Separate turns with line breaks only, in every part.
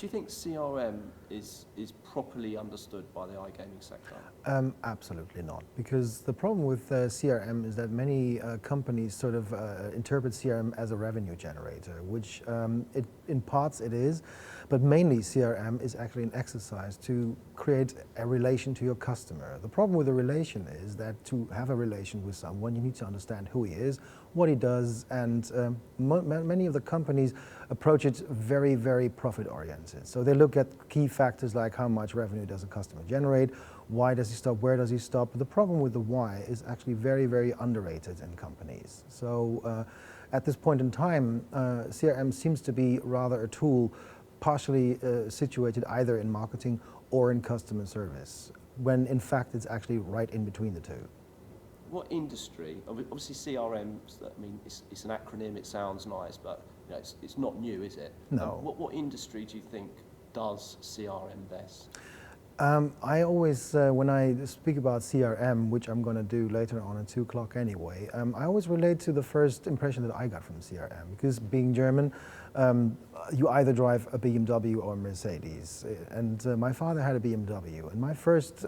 you think CRM is properly understood by the iGaming sector?
Absolutely not, because the problem with CRM is that many companies sort of interpret CRM as a revenue generator, which in parts it is, but mainly CRM is actually an exercise to create a relation to your customer. The problem with a relation is that to have a relation with someone, you need to understand who he is, what he does, and many of the companies approach it very, very profit-oriented. So they look at key factors like how much revenue does a customer generate, why does he stop, where does he stop. The problem with the why is actually very, very underrated in companies. So at this point in time, CRM seems to be rather a tool partially situated either in marketing or in customer service, when in fact it's actually right in between the two.
What industry, obviously CRM, I mean, it's an acronym, it sounds nice, but you know, it's not new, is it?
No.
What industry do you think does CRM best?
I always, when I speak about CRM, which I'm going to do later on at 2 o'clock anyway, I always relate to the first impression that I got from CRM, because being German, you either drive a BMW or a Mercedes, and my father had a BMW, and my first,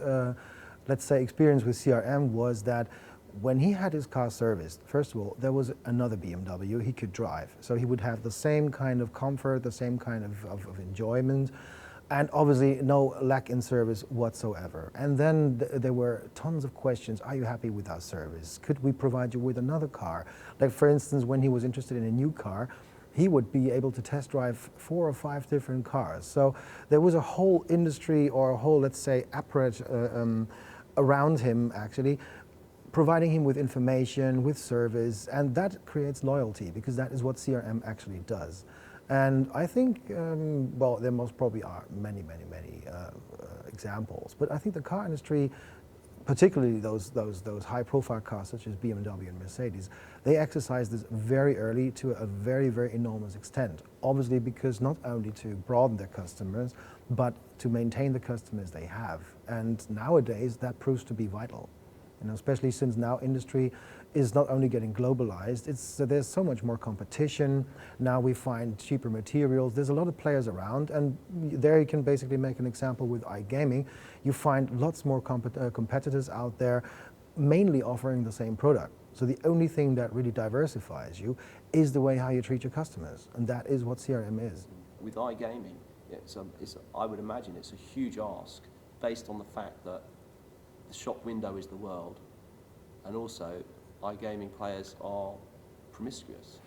let's say, experience with CRM was that when he had his car serviced, first of all, there was another BMW he could drive, so he would have the same kind of comfort, the same kind of enjoyment, and obviously no lack in service whatsoever. And then there were tons of questions. Are you happy with our service? Could we provide you with another car? Like for instance, when he was interested in a new car, he would be able to test drive 4 or 5 different cars. So there was a whole industry, or a whole, let's say, apparatus around him actually, providing him with information, with service, and that creates loyalty, because that is what CRM actually does. And I think, well, there most probably are many examples, but I think the car industry, particularly those high-profile cars such as BMW and Mercedes, they exercise this very early to a very, very enormous extent. Obviously, because not only to broaden their customers, but to maintain the customers they have. And nowadays, that proves to be vital. You know, especially since now industry is not only getting globalized, there's so much more competition. Now we find cheaper materials. There's a lot of players around, and there you can basically make an example with iGaming. You find lots more competitors out there, mainly offering the same product. So the only thing that really diversifies you is the way how you treat your customers, and that is what CRM is.
With iGaming, I would imagine it's a huge ask, based on the fact that the shop window is the world, and also iGaming players are promiscuous.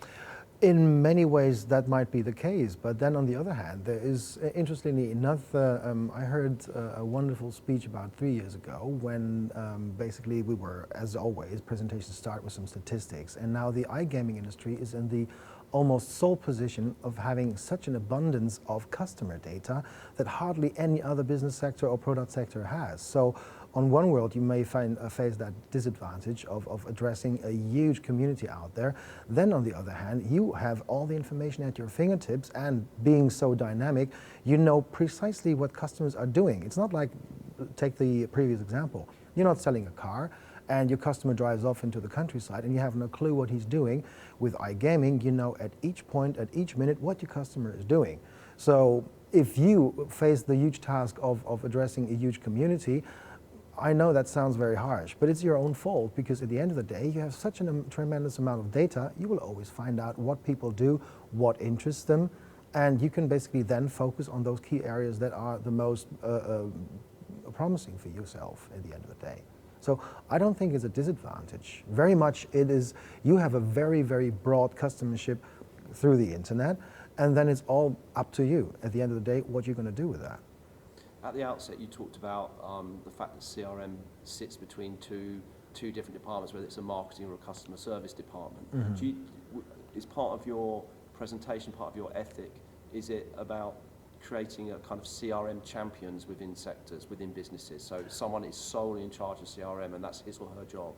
In many ways that might be the case, but then on the other hand, there is, interestingly enough, I heard a wonderful speech about 3 years ago when basically we were, as always, presentations start with some statistics, and now the iGaming industry is in the almost sole position of having such an abundance of customer data that hardly any other business sector or product sector has. So on one world, you may face that disadvantage of addressing a huge community out there. Then on the other hand, you have all the information at your fingertips, and being so dynamic, you know precisely what customers are doing. It's not like, take the previous example, you're not selling a car, and your customer drives off into the countryside and you have no clue what he's doing. With iGaming, you know at each point, at each minute, what your customer is doing. So if you face the huge task of addressing a huge community, I know that sounds very harsh, but it's your own fault, because at the end of the day, you have such a tremendous amount of data, you will always find out what people do, what interests them, and you can basically then focus on those key areas that are the most promising for yourself at the end of the day. So I don't think it's a disadvantage. Very much it is, you have a very, very broad customership through the internet, and then it's all up to you at the end of the day what you're going to do with that.
At the outset, you talked about the fact that CRM sits between two different departments, whether it's a marketing or a customer service department. Mm-hmm. Is part of your presentation, part of your ethic, is it about creating a kind of CRM champions within sectors, within businesses? So someone is solely in charge of CRM and that's his or her job?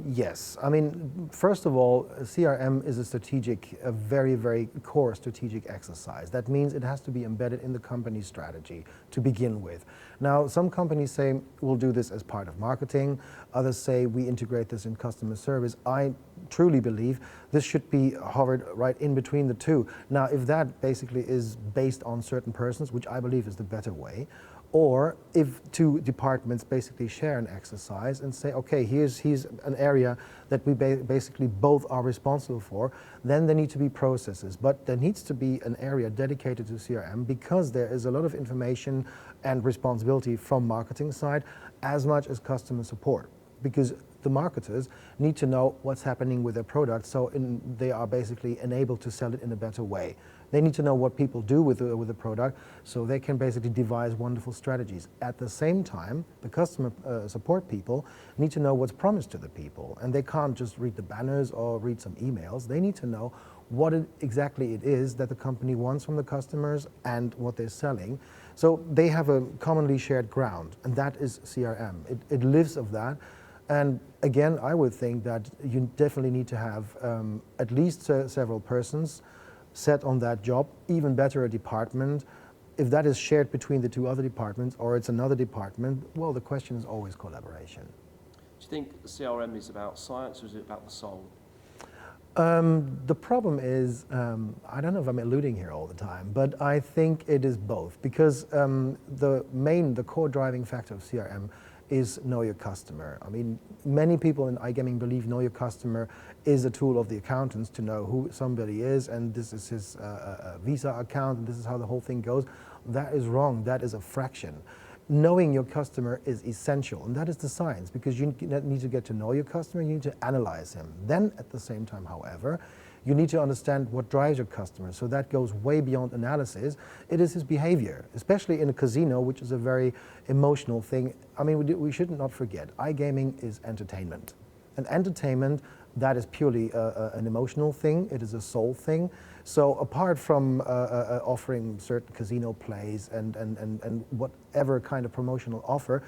Yes. I mean, first of all, CRM is a very, very core strategic exercise. That means it has to be embedded in the company's strategy to begin with. Now, some companies say we'll do this as part of marketing. Others say we integrate this in customer service. I truly believe this should be hovered right in between the two. Now, if that basically is based on certain certain persons, which I believe is the better way, or if two departments basically share an exercise and say, okay, here's an area that we basically both are responsible for, then there need to be processes. But there needs to be an area dedicated to CRM because there is a lot of information and responsibility from marketing side as much as customer support. Because the marketers need to know what's happening with their product, so they are basically enabled to sell it in a better way. They need to know what people do with the product, so they can basically devise wonderful strategies. At the same time, the customer support people need to know what's promised to the people, and they can't just read the banners or read some emails. They need to know what exactly it is that the company wants from the customers and what they're selling. So they have a commonly shared ground, and that is CRM. It lives of that. And again, I would think that you definitely need to have at least several persons set on that job, even better a department. If that is shared between the two other departments or it's another department, well, the question is always collaboration.
Do you think CRM is about science or is it about the soul?
The problem is, I don't know if I'm alluding here all the time, but I think it is both, because the core driving factor of CRM is know your customer. I mean, many people in iGaming believe know your customer is a tool of the accountants to know who somebody is, and this is his Visa account, and this is how the whole thing goes. That is wrong. That is a fraction. Knowing your customer is essential, and that is the science, because you need to get to know your customer, you need to analyze him. Then, at the same time, however, you need to understand what drives your customer. So that goes way beyond analysis. It is his behavior, especially in a casino, which is a very emotional thing. I mean, we should not forget, iGaming is entertainment. And entertainment, that is purely an emotional thing. It is a soul thing. So apart from offering certain casino plays and whatever kind of promotional offer,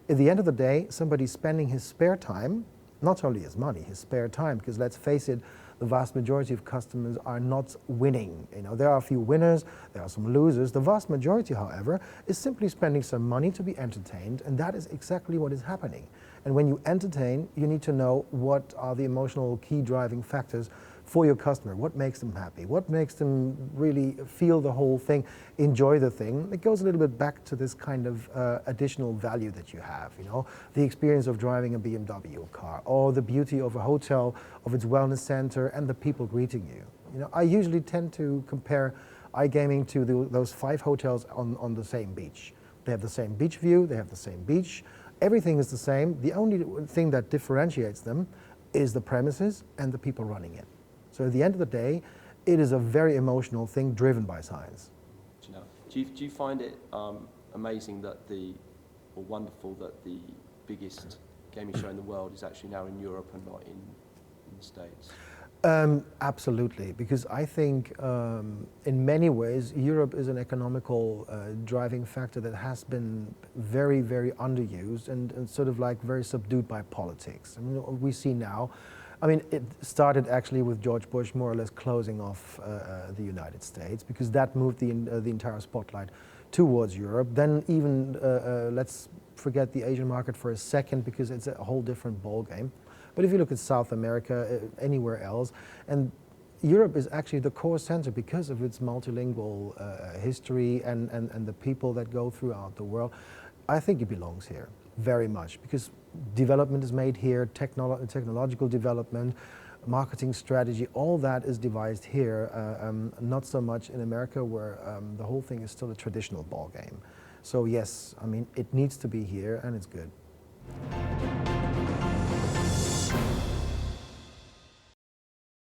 at the end of the day, somebody's spending his spare time, not only his money, his spare time, because let's face it, the vast majority of customers are not winning. You know, there are a few winners, there are some losers. The vast majority, however, is simply spending some money to be entertained, and that is exactly what is happening. And when you entertain, you need to know what are the emotional key driving factors for your customer. What makes them happy? What makes them really feel the whole thing, enjoy the thing? It goes a little bit back to this kind of additional value that you have, you know, the experience of driving a BMW car, or the beauty of a hotel, of its wellness center, and the people greeting you. You know, I usually tend to compare iGaming to those 5 hotels on the same beach. They have the same beach view, they have the same beach, everything is the same. The only thing that differentiates them is the premises and the people running it. So at the end of the day, it is a very emotional thing driven by science.
Do you find it amazing that or wonderful that the biggest gaming show in the world is actually now in Europe and not in the States?
Absolutely, because I think in many ways Europe is an economical driving factor that has been very, very underused and sort of like very subdued by politics. I mean, we see now, I mean, it started actually with George Bush more or less closing off the United States, because that moved the entire spotlight towards Europe. Then even, let's forget the Asian market for a second, because it's a whole different ballgame. But if you look at South America, anywhere else, and Europe is actually the core center because of its multilingual history and the people that go throughout the world. I think it belongs here very much, because development is made here, technological development, marketing strategy, all that is devised here, not so much in America, where the whole thing is still a traditional ball game. So yes, I mean, it needs to be here, and it's good.